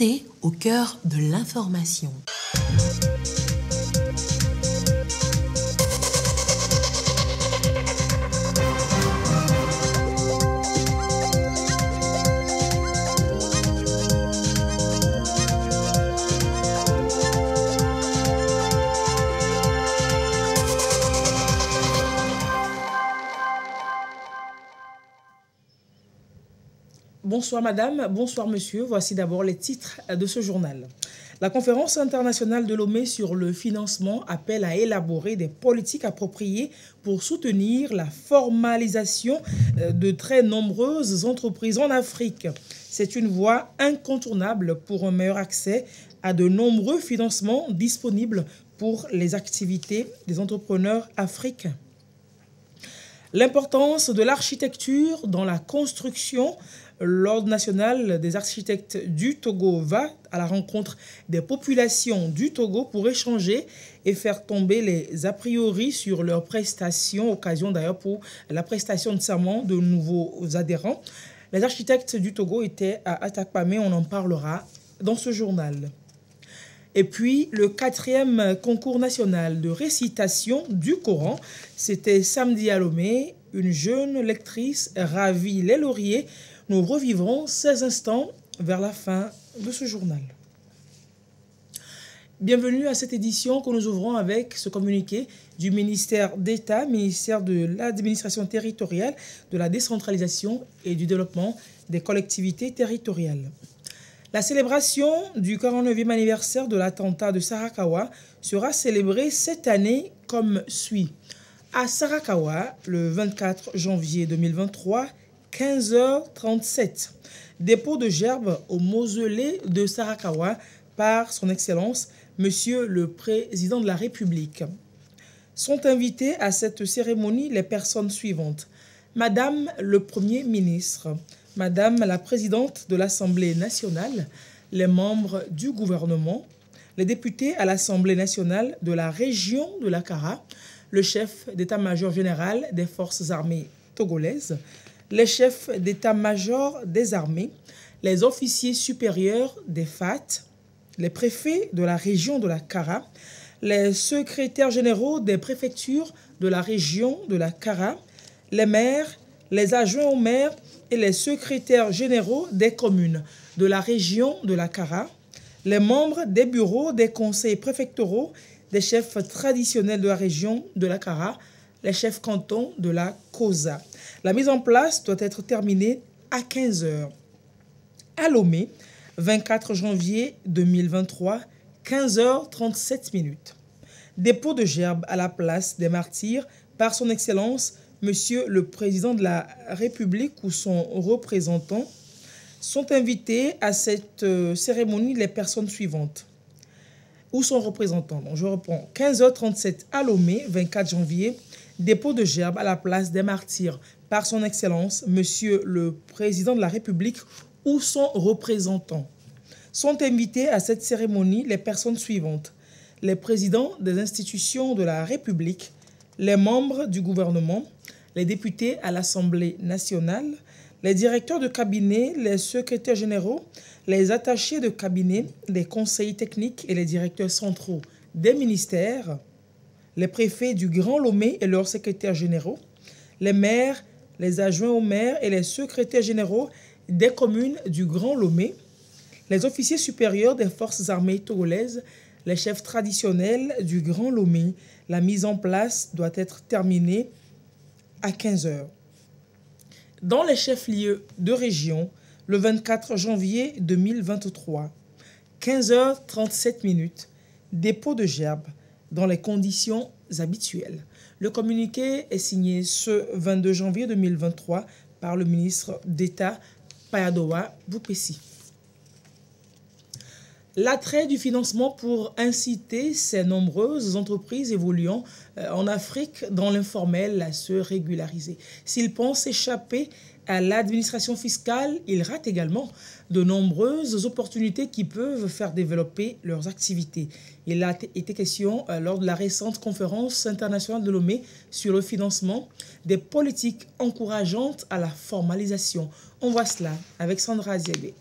Restez au cœur de l'information. Bonsoir madame, bonsoir monsieur. Voici d'abord les titres de ce journal. La conférence internationale de Lomé sur le financement appelle à élaborer des politiques appropriées pour soutenir la formalisation de très nombreuses entreprises en Afrique. C'est une voie incontournable pour un meilleur accès à de nombreux financements disponibles pour les activités des entrepreneurs africains. L'importance de l'architecture dans la construction. L'Ordre national des architectes du Togo va à la rencontre des populations du Togo pour échanger et faire tomber les a priori sur leurs prestations, occasion d'ailleurs pour la prestation de serment de nouveaux adhérents. Les architectes du Togo étaient à Atakpamé, on en parlera dans ce journal. Et puis, le 4e concours national de récitation du Coran, c'était samedi à Lomé. Une jeune lectrice ravit les lauriers. Nous revivrons ces instants vers la fin de ce journal. Bienvenue à cette édition que nous ouvrons avec ce communiqué du ministère d'État, ministère de l'administration territoriale, de la décentralisation et du développement des collectivités territoriales. La célébration du 49e anniversaire de l'attentat de Sarakawa sera célébrée cette année comme suit. À Sarakawa, le 24 janvier 2023, 15h37, dépôt de gerbes au mausolée de Sarakawa par son Excellence, Monsieur le Président de la République. Sont invités à cette cérémonie les personnes suivantes. Madame le Premier ministre, Madame la Présidente de l'Assemblée nationale, les membres du gouvernement, les députés à l'Assemblée nationale de la région de la Kara, le chef d'état-major général des forces armées togolaises, les chefs d'état-major des armées, les officiers supérieurs des FAT, les préfets de la région de la Kara, les secrétaires généraux des préfectures de la région de la Kara, les maires, les adjoints aux maires et les secrétaires généraux des communes de la région de la Kara, les membres des bureaux des conseils préfectoraux, des chefs traditionnels de la région de la Kara, les chefs cantons de la Kosa. La mise en place doit être terminée à 15h. À Lomé, 24 janvier 2023, 15h37. Dépôt de gerbes à la place des martyrs par son Excellence, Monsieur le Président de la République ou son représentant. Sont invités à cette cérémonie les personnes suivantes. Ou son représentant. Donc je reprends. 15h37 à Lomé, 24 janvier, dépôt de gerbes à la place des martyrs par son Excellence, Monsieur le Président de la République ou son représentant. Sont invités à cette cérémonie les personnes suivantes. Les présidents des institutions de la République, les membres du gouvernement, les députés à l'Assemblée nationale, les directeurs de cabinet, les secrétaires généraux, les attachés de cabinet, les conseillers techniques et les directeurs centraux des ministères, les préfets du Grand Lomé et leurs secrétaires généraux, les maires, les adjoints aux maires et les secrétaires généraux des communes du Grand Lomé, les officiers supérieurs des forces armées togolaises, les chefs traditionnels du Grand Lomé. La mise en place doit être terminée à 15h. Dans les chefs-lieux de région, le 24 janvier 2023, 15h37, dépôt de gerbes dans les conditions habituelles. Le communiqué est signé ce 22 janvier 2023 par le ministre d'État Payadowa Boupessi. L'attrait du financement pour inciter ces nombreuses entreprises évoluant en Afrique dans l'informel à se régulariser. S'ils pensent échapper à l'administration fiscale, ils ratent également de nombreuses opportunités qui peuvent faire développer leurs activités. Il a été question lors de la récente conférence internationale de Lomé sur le financement des politiques encourageantes à la formalisation. On voit cela avec Sandra Aziébé.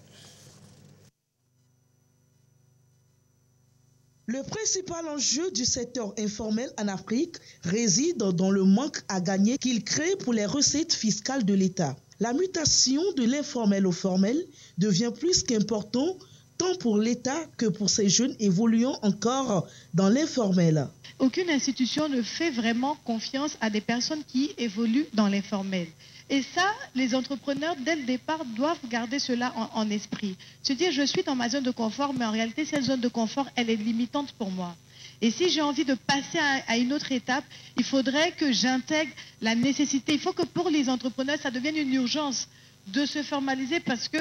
Le principal enjeu du secteur informel en Afrique réside dans le manque à gagner qu'il crée pour les recettes fiscales de l'État. La mutation de l'informel au formel devient plus qu'important tant pour l'État que pour ces jeunes évoluant encore dans l'informel. Aucune institution ne fait vraiment confiance à des personnes qui évoluent dans l'informel. Et ça, les entrepreneurs, dès le départ, doivent garder cela en esprit. Se dire, je suis dans ma zone de confort, mais en réalité, cette zone de confort, elle est limitante pour moi. Et si j'ai envie de passer à une autre étape, il faudrait que j'intègre la nécessité. Il faut que pour les entrepreneurs, ça devienne une urgence de se formaliser parce que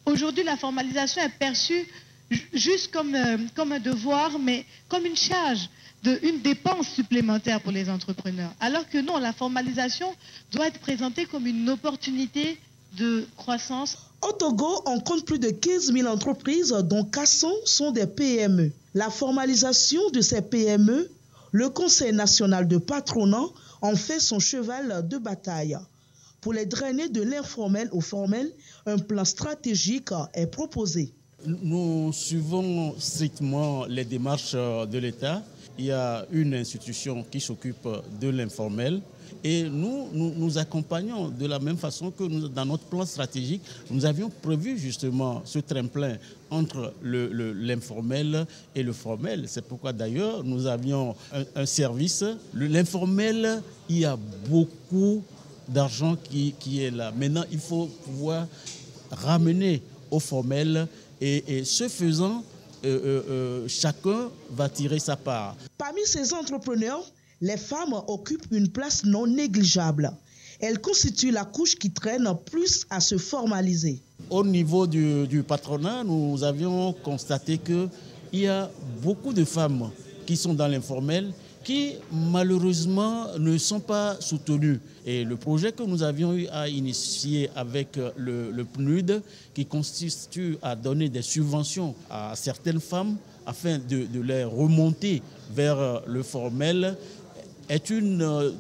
aujourd'hui, la formalisation est perçue juste comme un devoir, mais comme une charge, une dépense supplémentaire pour les entrepreneurs. Alors que non, la formalisation doit être présentée comme une opportunité de croissance. Au Togo, on compte plus de 15 000 entreprises, dont 400 sont des PME. La formalisation de ces PME, le Conseil national de patronat en fait son cheval de bataille. Pour les drainer de l'informel au formel, un plan stratégique est proposé. Nous suivons strictement les démarches de l'État. Il y a une institution qui s'occupe de l'informel et nous accompagnons de la même façon que dans notre plan stratégique, nous avions prévu justement ce tremplin entre l'informel et le formel. C'est pourquoi d'ailleurs nous avions un service. L'informel, il y a beaucoup d'argent qui est là. Maintenant, il faut pouvoir ramener au formel et ce faisant, chacun va tirer sa part. Parmi ces entrepreneurs, les femmes occupent une place non négligeable. Elles constituent la couche qui traîne plus à se formaliser. Au niveau du patronat, nous avions constaté qu'il y a beaucoup de femmes qui sont dans l'informel qui malheureusement ne sont pas soutenues. Et le projet que nous avions eu à initier avec le PNUD, qui consiste à donner des subventions à certaines femmes afin de les remonter vers le formel, est une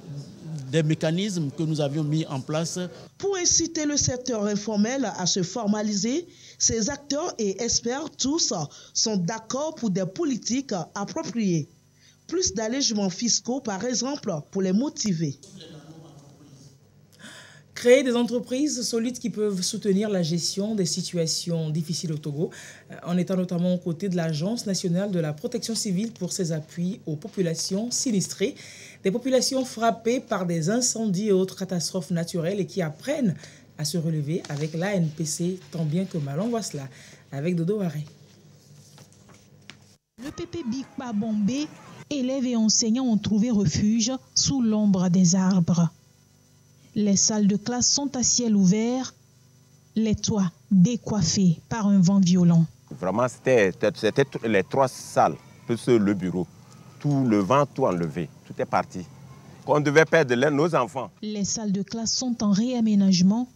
des mécanismes que nous avions mis en place. Pour inciter le secteur informel à se formaliser, ces acteurs et experts tous sont d'accord pour des politiques appropriées. Plus d'allègements fiscaux, par exemple, pour les motiver. Créer des entreprises solides qui peuvent soutenir la gestion des situations difficiles au Togo, en étant notamment aux côtés de l'Agence nationale de la protection civile pour ses appuis aux populations sinistrées, des populations frappées par des incendies et autres catastrophes naturelles et qui apprennent à se relever avec l'ANPC, tant bien que mal. On voit cela avec Dodo Waré. Le PP Bikpa Bombé, élèves et enseignants ont trouvé refuge sous l'ombre des arbres. Les salles de classe sont à ciel ouvert, les toits décoiffés par un vent violent. Vraiment, c'était les 3 salles, plus le bureau. Tout le vent, tout enlevé, tout est parti. On devait perdre nos enfants. Les salles de classe sont en réaménagement.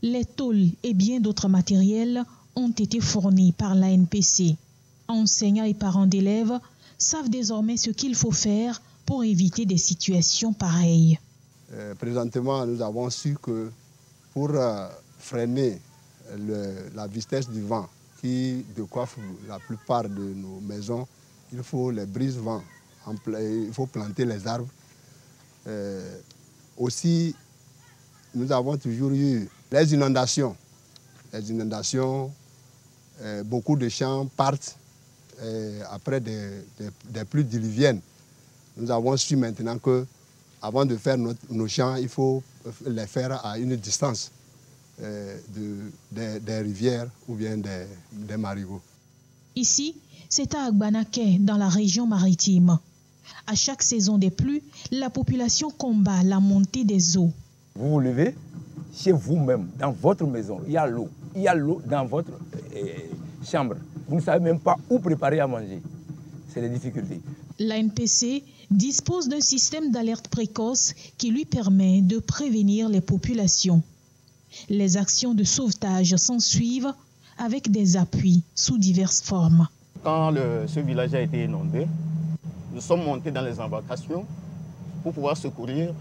Les tôles et bien d'autres matériels ont été fournis par l'ANPC. Enseignants et parents d'élèves savent désormais ce qu'il faut faire pour éviter des situations pareilles. Présentement, nous avons su que pour freiner la vitesse du vent qui décoiffe la plupart de nos maisons, il faut les brise-vents, il faut planter les arbres. Aussi, nous avons toujours eu les inondations. Les inondations, beaucoup de champs partent après des pluies diluviennes. Nous avons su maintenant que avant de faire nos champs, il faut les faire à une distance des rivières ou bien des marigots. Ici, c'est à Agbanaké, dans la région maritime. À chaque saison des pluies, la population combat la montée des eaux. Vous vous levez, chez vous-même, dans votre maison, il y a l'eau. Il y a l'eau dans votre chambre. Vous ne savez même pas où préparer à manger. C'est les difficultés. L'ANPC dispose d'un système d'alerte précoce qui lui permet de prévenir les populations. Les actions de sauvetage s'ensuivent avec des appuis sous diverses formes. Quand ce village a été inondé, nous sommes montés dans les embarcations pour pouvoir secourir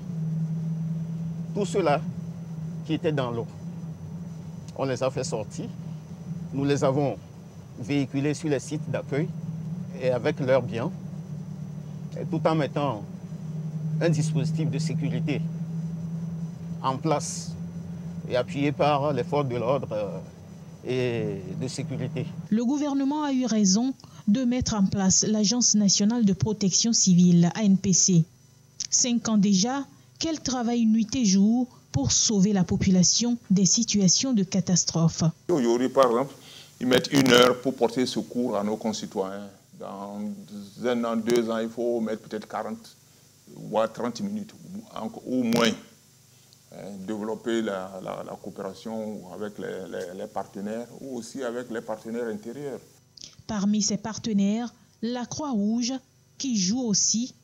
tous ceux-là qui étaient dans l'eau. On les a fait sortir, nous les avons véhiculés sur les sites d'accueil et avec leurs biens, et tout en mettant un dispositif de sécurité en place et appuyé par les forces de l'ordre et de sécurité. Le gouvernement a eu raison de mettre en place l'Agence nationale de protection civile, ANPC. 5 ans déjà qu'elle travaille nuit et jour pour sauver la population des situations de catastrophe. Aujourd'hui, par exemple, ils mettent 1 heure pour porter secours à nos concitoyens. Dans 1 an, 2 ans, il faut mettre peut-être 40 ou 30 minutes, au moins. Développer la coopération avec les partenaires ou aussi avec les partenaires intérieurs. Parmi ces partenaires, la Croix-Rouge, qui joue aussi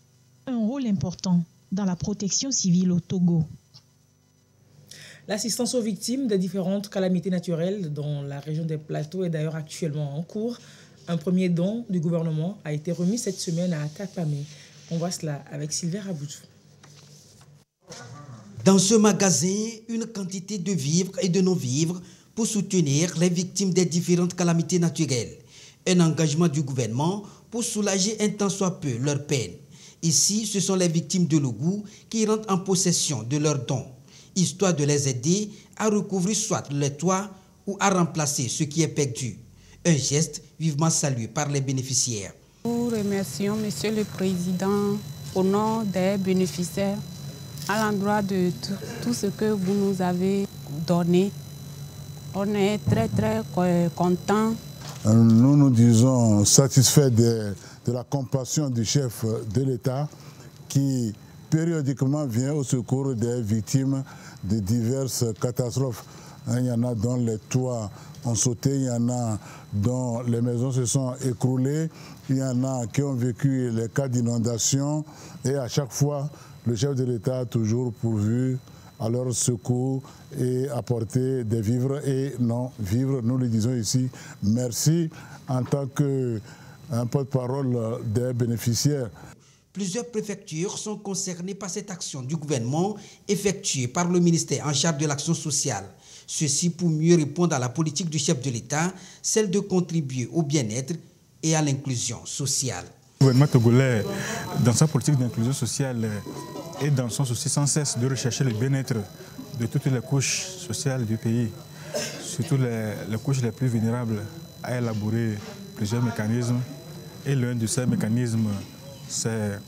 un rôle important dans la protection civile au Togo. L'assistance aux victimes des différentes calamités naturelles dans la région des Plateaux est d'ailleurs actuellement en cours. Un premier don du gouvernement a été remis cette semaine à Atapamé. On voit cela avec Sylvain Raboudou. Dans ce magasin, une quantité de vivres et de non-vivres pour soutenir les victimes des différentes calamités naturelles. Un engagement du gouvernement pour soulager un tant soit peu leur peine. Ici, ce sont les victimes de Logou qui rentrent en possession de leurs dons, histoire de les aider à recouvrir soit les toits ou à remplacer ce qui est perdu. Un geste vivement salué par les bénéficiaires. Nous remercions Monsieur le Président au nom des bénéficiaires à l'endroit de tout ce que vous nous avez donné. On est très contents. Nous nous disons satisfaits de la compassion du chef de l'État qui périodiquement vient au secours des victimes de diverses catastrophes. Il y en a dont les toits ont sauté, il y en a dont les maisons se sont écroulées, il y en a qui ont vécu les cas d'inondation et à chaque fois, le chef de l'État a toujours pourvu à leur secours et apporté des vivres et non-vivres. Nous le disons ici, merci en tant que porte-parole des bénéficiaires. Plusieurs préfectures sont concernées par cette action du gouvernement effectuée par le ministère en charge de l'action sociale. Ceci pour mieux répondre à la politique du chef de l'État, celle de contribuer au bien-être et à l'inclusion sociale. Le gouvernement togolais, dans sa politique d'inclusion sociale, est dans son souci sans cesse de rechercher le bien-être de toutes les couches sociales du pays, surtout les couches les plus vulnérables, a élaboré plusieurs mécanismes. Et l'un de ces mécanismes, c'est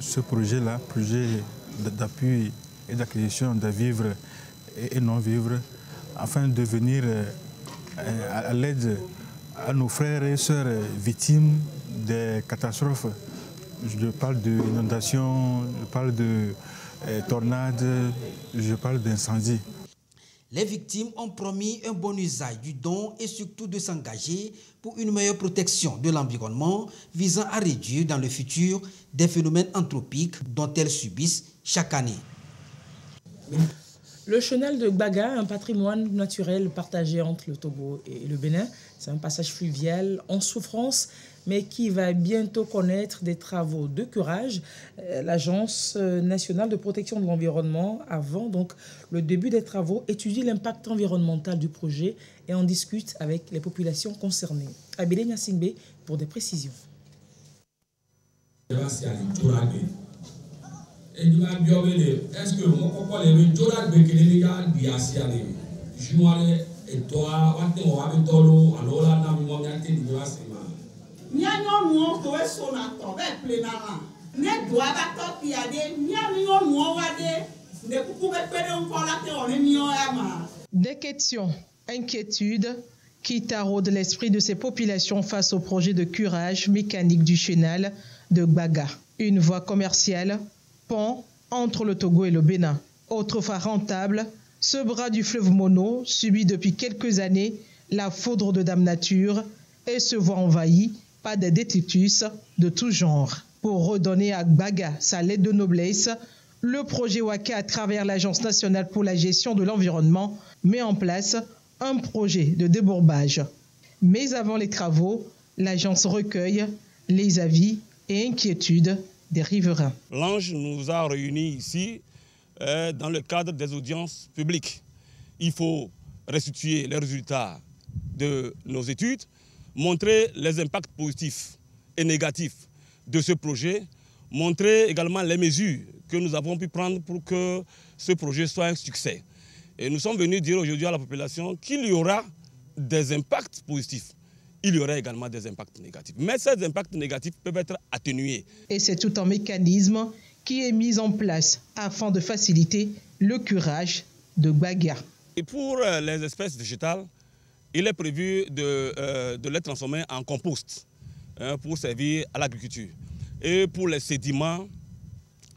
ce projet-là, projet d'appui et d'acquisition de vivres et non-vivres, afin de venir à l'aide à nos frères et sœurs victimes des catastrophes. Je parle d'inondations, je parle de tornades, je parle d'incendies. Les victimes ont promis un bon usage du don et surtout de s'engager pour une meilleure protection de l'environnement visant à réduire dans le futur des phénomènes anthropiques dont elles subissent chaque année. Le chenal de Gbaga, un patrimoine naturel partagé entre le Togo et le Bénin, c'est un passage fluvial en souffrance, mais qui va bientôt connaître des travaux de curage. L'Agence nationale de protection de l'environnement, avant donc le début des travaux, étudie l'impact environnemental du projet et en discute avec les populations concernées. Abide Nyasingbe pour des précisions. Est-ce que mon copain les Jola Bekelega Diasiale, Jumale et toi, Watero, alors là, n'a pas été de la semaine. Nyanyo nuo kowe sona tobe plenara. Ne doit pas qui a des nyanyo nuo wade. Ne pouvez pas encore la on est mio ama. Des questions, inquiétudes qui taraudent l'esprit de ces populations face au projet de curage mécanique du chenal de Gbaga. Une voie commerciale, pont entre le Togo et le Bénin. Autrefois rentable, ce bras du fleuve Mono subit depuis quelques années la foudre de Dame Nature et se voit envahi par des détritus de tout genre. Pour redonner à Gbaga sa lettre de noblesse, le projet Waka, à travers l'Agence nationale pour la gestion de l'environnement, met en place un projet de débourbage. Mais avant les travaux, l'agence recueille les avis et inquiétudes des riverains. L'Ange nous a réunis ici dans le cadre des audiences publiques. Il faut restituer les résultats de nos études, montrer les impacts positifs et négatifs de ce projet, montrer également les mesures que nous avons pu prendre pour que ce projet soit un succès. Et nous sommes venus dire aujourd'hui à la population qu'il y aura des impacts positifs. Il y aura également des impacts négatifs. Mais ces impacts négatifs peuvent être atténués. Et c'est tout un mécanisme qui est mis en place afin de faciliter le curage de Gbagia. Et pour les espèces végétales, il est prévu de les transformer en compost pour servir à l'agriculture. Et pour les sédiments,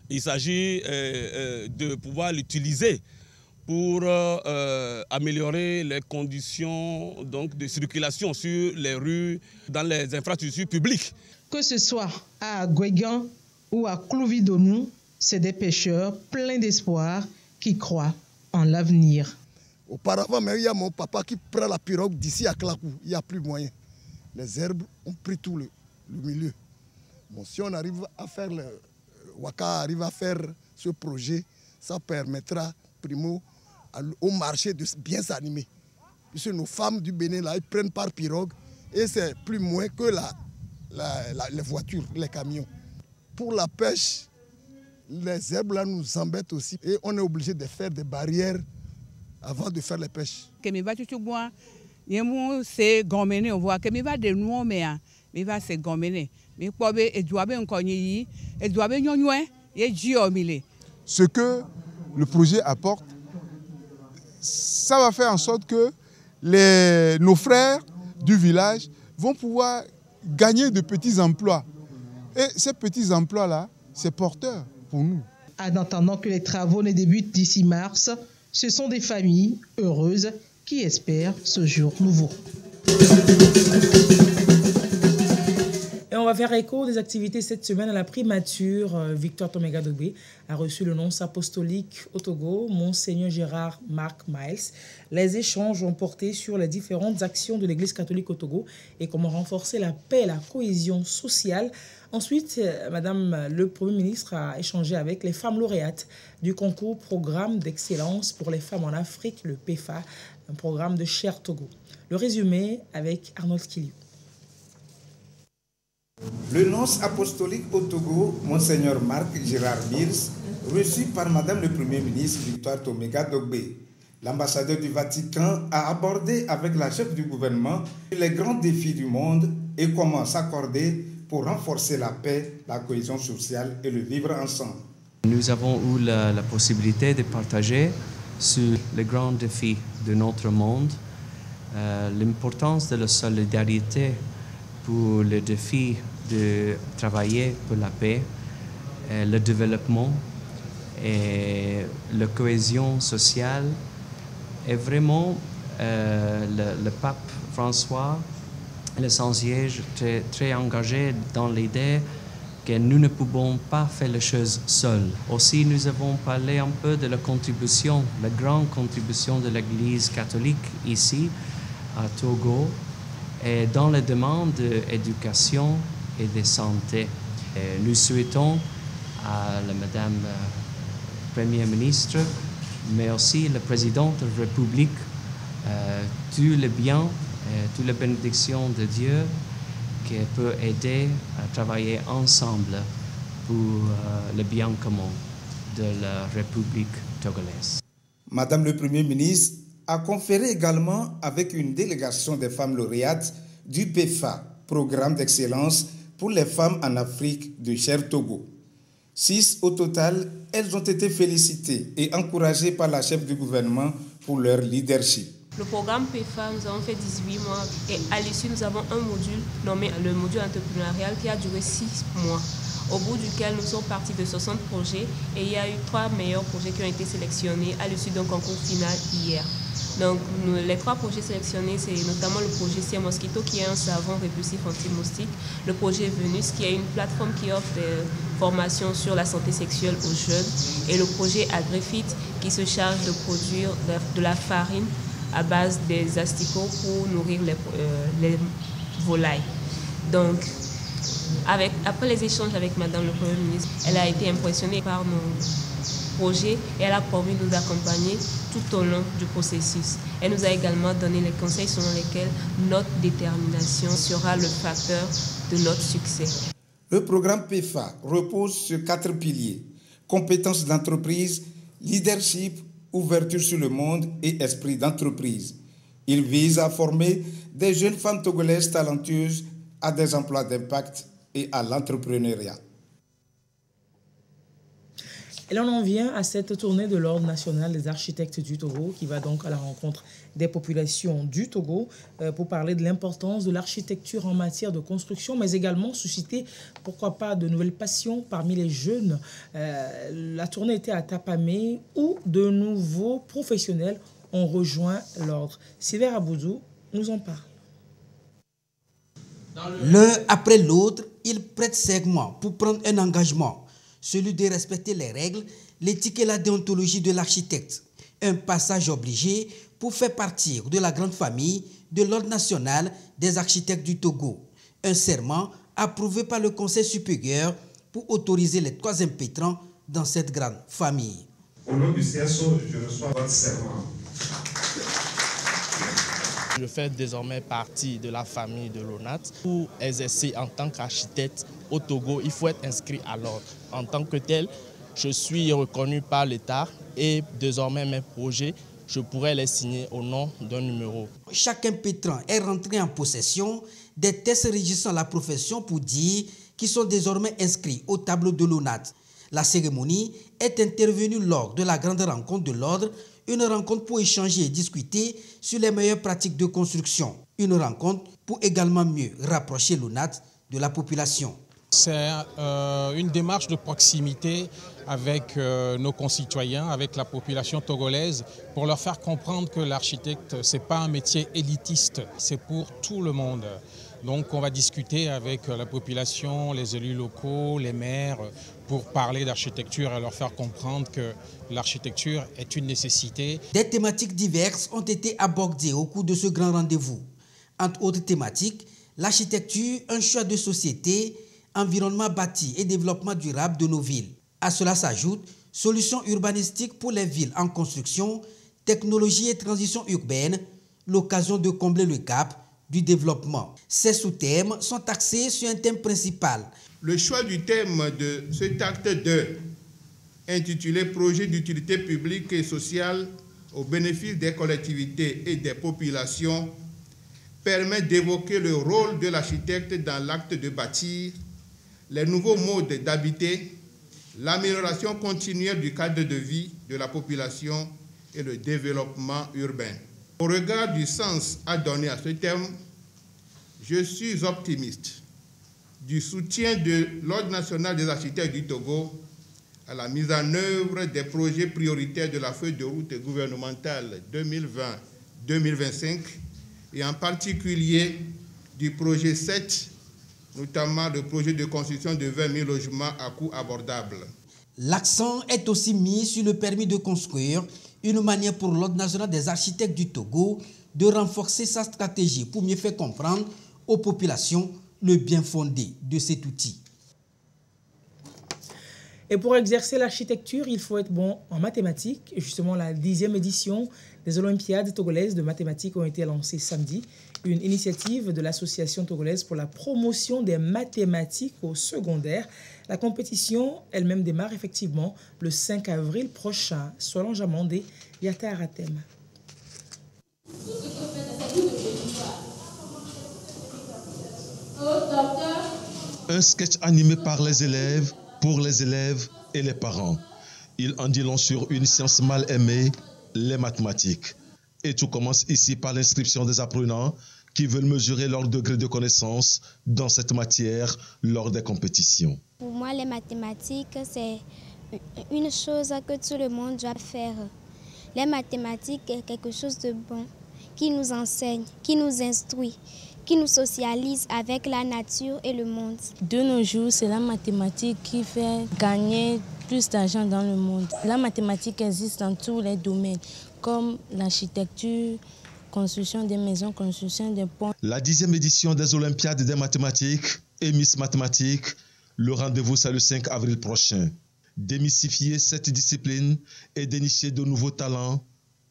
il s'agit de pouvoir l'utiliser pour améliorer les conditions donc, de circulation sur les rues, dans les infrastructures publiques. Que ce soit à Gwegan ou à Clouvidonou, c'est des pêcheurs pleins d'espoir qui croient en l'avenir. Auparavant, mais il y a mon papa qui prend la pirogue d'ici à Klakou. Il n'y a plus moyen. Les herbes ont pris tout le milieu. Bon, si on arrive à faire, Waka arrive à faire ce projet, ça permettra, primo, au marché de bien s'animer. Puisque nos femmes du Bénin, là, ils prennent par pirogue et c'est plus moins que les voitures, les camions. Pour la pêche, les herbes là nous embêtent aussi et on est obligé de faire des barrières avant de faire les pêches. Ce que le projet apporte, ça va faire en sorte que nos frères du village vont pouvoir gagner de petits emplois. Et ces petits emplois-là, c'est porteur pour nous. En attendant que les travaux ne débutent d'ici mars, ce sont des familles heureuses qui espèrent ce jour nouveau. Et on va faire écho des activités cette semaine à la primature. Victor Toméga Dogbe a reçu le nonce apostolique au Togo, Monseigneur Gérard Marc Miles. Les échanges ont porté sur les différentes actions de l'Église catholique au Togo et comment renforcer la paix et la cohésion sociale. Ensuite, Madame le Premier ministre a échangé avec les femmes lauréates du concours Programme d'excellence pour les femmes en Afrique, le PEFA, un programme de Cher Togo. Le résumé avec Arnold Kiliou. Le nonce apostolique au Togo, Monseigneur Marc Gérard Mills, reçu par Madame le Premier ministre Victoire Toméga Dogbe. L'ambassadeur du Vatican a abordé avec la chef du gouvernement les grands défis du monde et comment s'accorder pour renforcer la paix, la cohésion sociale et le vivre ensemble. Nous avons eu la possibilité de partager sur les grands défis de notre monde, l'importance de la solidarité pour le défi de travailler pour la paix, le développement et la cohésion sociale. Et vraiment, le pape François, le Saint-Siège, très engagé dans l'idée que nous ne pouvons pas faire les choses seuls. Aussi, nous avons parlé un peu de la contribution, la grande contribution de l'Église catholique ici, à Togo, et dans les demandes d'éducation et de santé. Et nous souhaitons à la Madame Première ministre, mais aussi le Président de la République, tout le bien, toute la bénédiction de Dieu qui peut aider à travailler ensemble pour le bien commun de la République togolaise. Madame le Premier ministre a conféré également avec une délégation des femmes lauréates du PEFA, Programme d'excellence pour les femmes en Afrique de Cher Togo. 6 au total, elles ont été félicitées et encouragées par la chef du gouvernement pour leur leadership. Le programme PEFA, nous avons fait 18 mois et à l'issue, nous avons un module nommé le module entrepreneurial qui a duré 6 mois, au bout duquel nous sommes partis de 60 projets et il y a eu 3 meilleurs projets qui ont été sélectionnés à l'issue d'un concours final hier. Donc, les 3 projets sélectionnés, c'est notamment le projet Sia Mosquito, qui est un savon répulsif anti-moustique, le projet Venus, qui est une plateforme qui offre des formations sur la santé sexuelle aux jeunes, et le projet Agrifit, qui se charge de produire de la farine à base des asticots pour nourrir les volailles. Donc, après les échanges avec Madame le Premier ministre, elle a été impressionnée par nos projets et elle a promis de nous accompagner tout au long du processus. Elle nous a également donné les conseils selon lesquels notre détermination sera le facteur de notre succès. Le programme PEFA repose sur 4 piliers: compétences d'entreprise, leadership, ouverture sur le monde et esprit d'entreprise. Il vise à former des jeunes femmes togolaises talentueuses à des emplois d'impact et à l'entrepreneuriat. Et là, on en vient à cette tournée de l'Ordre national des architectes du Togo qui va donc à la rencontre des populations du Togo pour parler de l'importance de l'architecture en matière de construction, mais également susciter, pourquoi pas, de nouvelles passions parmi les jeunes. La tournée était à Tapamé où de nouveaux professionnels ont rejoint l'Ordre. Sylvain Aboudou nous en parle. L'un après l'autre, ils prêtent serment pour prendre un engagement, celui de respecter les règles, l'éthique et la déontologie de l'architecte. Un passage obligé pour faire partie de la grande famille de l'Ordre national des architectes du Togo. Un serment approuvé par le Conseil supérieur pour autoriser les 3 impétrants dans cette grande famille. Au nom du CSO, je reçois votre serment. Je fais désormais partie de la famille de l'ONAT. Pour exercer en tant qu'architecte au Togo, il faut être inscrit à l'ordre. En tant que tel, je suis reconnu par l'État et désormais mes projets, je pourrais les signer au nom d'un numéro. Chaque impétrant est rentré en possession des tests régissant la profession pour dire qu'ils sont désormais inscrits au tableau de l'ONAT. La cérémonie est intervenue lors de la grande rencontre de l'ordre, une rencontre pour échanger et discuter sur les meilleures pratiques de construction. Une rencontre pour également mieux rapprocher l'ONAT de la population. C'est une démarche de proximité avec nos concitoyens, avec la population togolaise, pour leur faire comprendre que l'architecte, ce n'est pas un métier élitiste, c'est pour tout le monde. Donc on va discuter avec la population, les élus locaux, les maires, pour parler d'architecture et leur faire comprendre que l'architecture est une nécessité. Des thématiques diverses ont été abordées au cours de ce grand rendez-vous. Entre autres thématiques, l'architecture, un choix de société, environnement bâti et développement durable de nos villes. À cela s'ajoute solutions urbanistiques pour les villes en construction, technologie et transition urbaine, l'occasion de combler le gap du développement. Ces sous-thèmes sont axés sur un thème principal. Le choix du thème de cet acte 2, intitulé « Projet d'utilité publique et sociale au bénéfice des collectivités et des populations », permet d'évoquer le rôle de l'architecte dans l'acte de bâtir, les nouveaux modes d'habiter, l'amélioration continuelle du cadre de vie de la population et le développement urbain. Au regard du sens à donner à ce thème, je suis optimiste du soutien de l'Ordre national des architectes du Togo à la mise en œuvre des projets prioritaires de la feuille de route gouvernementale 2020-2025 et en particulier du projet 7, notamment le projet de construction de 20 000 logements à coût abordable. L'accent est aussi mis sur le permis de construire, une manière pour l'Ordre national des architectes du Togo de renforcer sa stratégie pour mieux faire comprendre aux populations le bien fondé de cet outil. Et pour exercer l'architecture, il faut être bon en mathématiques. Et justement, la 10e édition des Olympiades togolaises de mathématiques ont été lancées samedi. Une initiative de l'Association togolaise pour la promotion des mathématiques au secondaire. La compétition elle-même démarre effectivement le 5 avril prochain. Solange Amandé, Yata Aratem. Un sketch animé par les élèves, pour les élèves et les parents. Il en dit long sur une science mal aimée, les mathématiques. Et tout commence ici par l'inscription des apprenants qui veulent mesurer leur degré de connaissance dans cette matière lors des compétitions. Pour moi, les mathématiques, c'est une chose que tout le monde doit faire. Les mathématiques est quelque chose de bon qui nous enseigne, qui nous instruit, qui nous socialise avec la nature et le monde. De nos jours, c'est la mathématique qui fait gagner plus d'argent dans le monde. La mathématique existe dans tous les domaines, comme l'architecture, construction des maisons, construction des ponts. La 10e édition des Olympiades des mathématiques et Miss Mathématiques, le rendez-vous c'est le 5 avril prochain. Démystifier cette discipline et dénicher de nouveaux talents,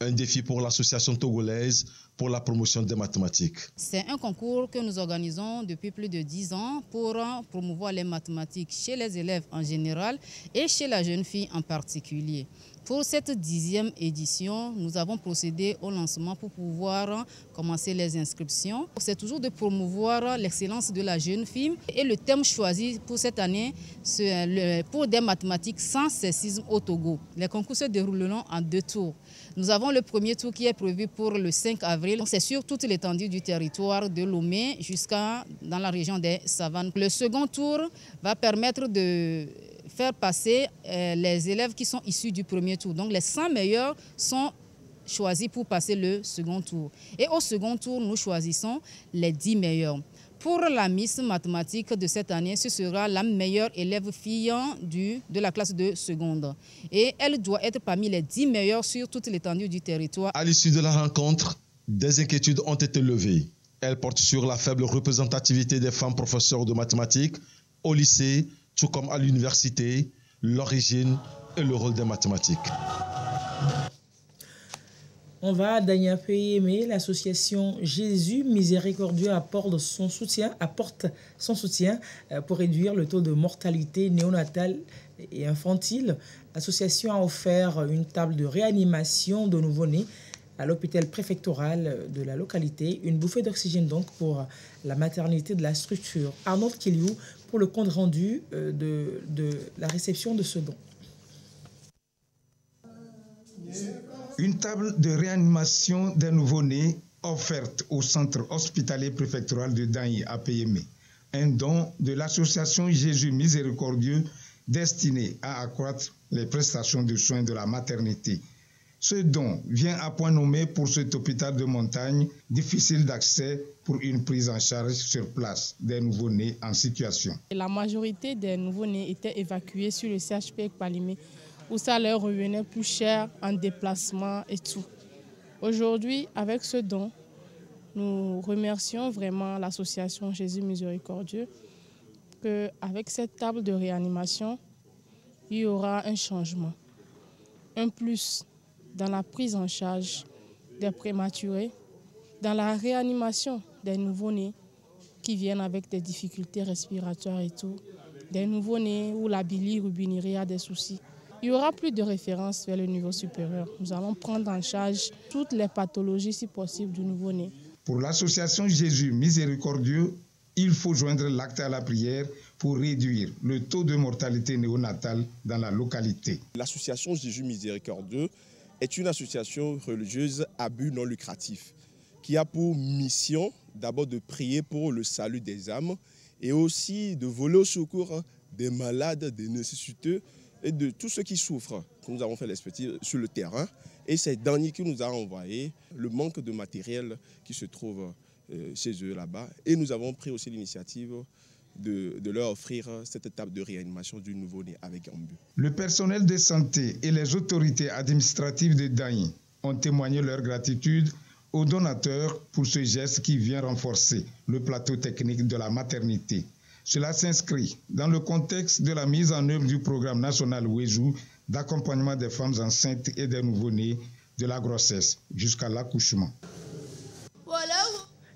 un défi pour l'association togolaise pour la promotion des mathématiques. C'est un concours que nous organisons depuis plus de 10 ans pour promouvoir les mathématiques chez les élèves en général et chez la jeune fille en particulier. Pour cette 10e édition, nous avons procédé au lancement pour pouvoir commencer les inscriptions. C'est toujours de promouvoir l'excellence de la jeune fille. Et le thème choisi pour cette année, c'est pour des mathématiques sans sexisme au Togo. Les concours se dérouleront en 2 tours. Nous avons le premier tour qui est prévu pour le 5 avril. C'est sur toute l'étendue du territoire de Lomé jusqu'à dans la région des Savanes. Le second tour va permettre de faire passer les élèves qui sont issus du premier tour. Donc les 100 meilleurs sont choisis pour passer le second tour. Et au second tour, nous choisissons les 10 meilleurs. Pour la Miss Mathématiques de cette année, ce sera la meilleure élève fille de la classe de seconde. Et elle doit être parmi les 10 meilleures sur toute l'étendue du territoire. À l'issue de la rencontre, des inquiétudes ont été levées. Elles portent sur la faible représentativité des femmes professeurs de mathématiques au lycée, tout comme à l'université, l'origine et le rôle des mathématiques. On va à Danyapé-Aimé, l'association Jésus Miséricordieux apporte son soutien pour réduire le taux de mortalité néonatale et infantile. L'association a offert une table de réanimation de nouveau-nés à l'hôpital préfectoral de la localité, une bouffée d'oxygène donc pour la maternité de la structure. Arnaud Kiliou pour le compte rendu de la réception de ce don. Une table de réanimation des nouveau-nés offerte au centre hospitalier préfectoral de Danyi à Payémé. Un don de l'association Jésus Miséricordieux destiné à accroître les prestations de soins de la maternité. Ce don vient à point nommé pour cet hôpital de montagne difficile d'accès pour une prise en charge sur place des nouveau-nés en situation. La majorité des nouveau-nés étaient évacués sur le CHP Palimé, où ça leur revenait plus cher en déplacement et tout. Aujourd'hui, avec ce don, nous remercions vraiment l'association Jésus Miséricordieux qu'avec cette table de réanimation, il y aura un changement, un plus dans la prise en charge des prématurés, dans la réanimation des nouveau-nés qui viennent avec des difficultés respiratoires et tout, des nouveau-nés où la bilirubénurie a des soucis. Il y aura plus de références vers le niveau supérieur. Nous allons prendre en charge toutes les pathologies, si possible, du nouveau-né. Pour l'association Jésus Miséricordieux, il faut joindre l'acte à la prière pour réduire le taux de mortalité néonatale dans la localité. L'association Jésus Miséricordieux est une association religieuse à but non lucratif qui a pour mission d'abord de prier pour le salut des âmes et aussi de voler au secours des malades, des nécessiteux et de tous ceux qui souffrent. Nous avons fait l'expertise sur le terrain et c'est Danny qui nous a envoyé le manque de matériel qui se trouve chez eux là-bas. Et nous avons pris aussi l'initiative de leur offrir cette table de réanimation du nouveau-né avec ambu. Le personnel de santé et les autorités administratives de Danyi ont témoigné leur gratitude aux donateurs pour ce geste qui vient renforcer le plateau technique de la maternité. Cela s'inscrit dans le contexte de la mise en œuvre du programme national Wejou d'accompagnement des femmes enceintes et des nouveau-nés de la grossesse jusqu'à l'accouchement.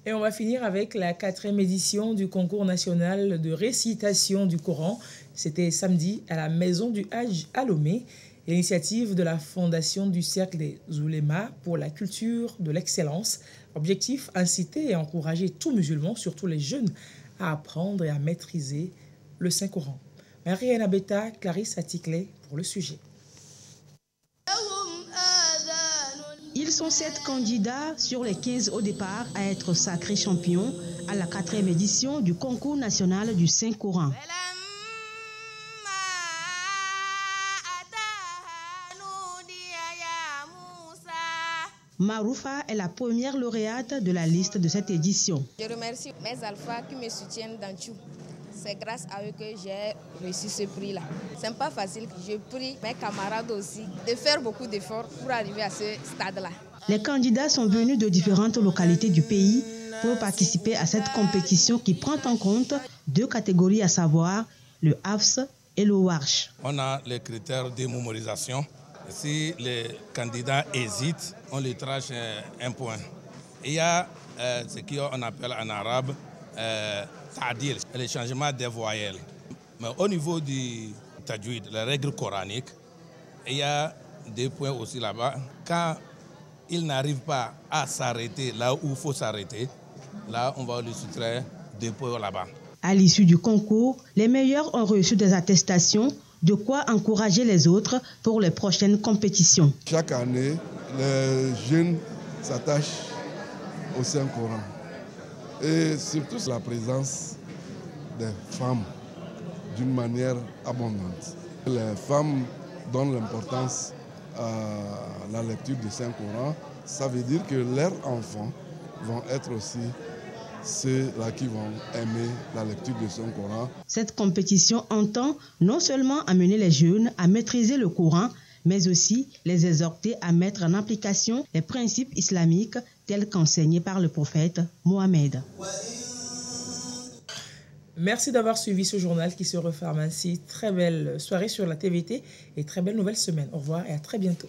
Et on va finir avec la 4e édition du concours national de récitation du Coran. C'était samedi à la Maison du Hajj à Lomé. L'initiative de la Fondation du Cercle des Oulémas pour la culture de l'excellence. Objectif, inciter et encourager tous musulmans, surtout les jeunes, à apprendre et à maîtriser le Saint-Coran. Marie-Anne Abeta, Clarisse Aticlé pour le sujet. Ils sont 7 candidats sur les 15 au départ à être sacrés champions à la 4e édition du concours national du Saint-Coran. Maroufa est la première lauréate de la liste de cette édition. Je remercie mes alphas qui me soutiennent dans tout. C'est grâce à eux que j'ai reçu ce prix-là. Ce n'est pas facile. Je prie mes camarades aussi de faire beaucoup d'efforts pour arriver à ce stade-là. Les candidats sont venus de différentes localités du pays pour participer à cette compétition qui prend en compte 2 catégories, à savoir le Hafs et le Warsh. On a les critères de mémorisation. Si les candidats hésitent, on les trace 1 point. Il y a ce qu'on appelle en arabe ta'dil, le changement des voyelles. Mais au niveau du tajwid, les règles coraniques, il y a des points aussi là-bas. Quand il n'arrive pas à s'arrêter là où il faut s'arrêter, là on va lui soustraire des points là-bas. À l'issue du concours, les meilleurs ont reçu des attestations, de quoi encourager les autres pour les prochaines compétitions. Chaque année, les jeunes s'attachent au Saint-Coran. Et surtout la présence des femmes d'une manière abondante. Les femmes donnent l'importance à la lecture du Saint-Coran. Ça veut dire que leurs enfants vont être aussi ceux-là qui vont aimer la lecture de son Coran. Cette compétition entend non seulement amener les jeunes à maîtriser le Coran, mais aussi les exhorter à mettre en application les principes islamiques tels qu'enseignés par le prophète Mohammed. Merci d'avoir suivi ce journal qui se referme ainsi. Très belle soirée sur la TVT et très belle nouvelle semaine. Au revoir et à très bientôt.